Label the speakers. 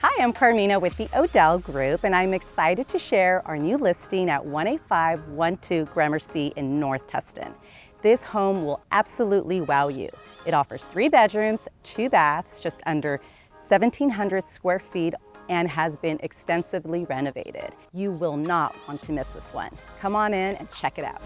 Speaker 1: Hi, I'm Carmina with the Odell Group, and I'm excited to share our new listing at 18512 Gramercy in North Tustin. This home will absolutely wow you. It offers 3 bedrooms, 2 baths, just under 1,700 square feet, and has been extensively renovated. You will not want to miss this one. Come on in and check it out.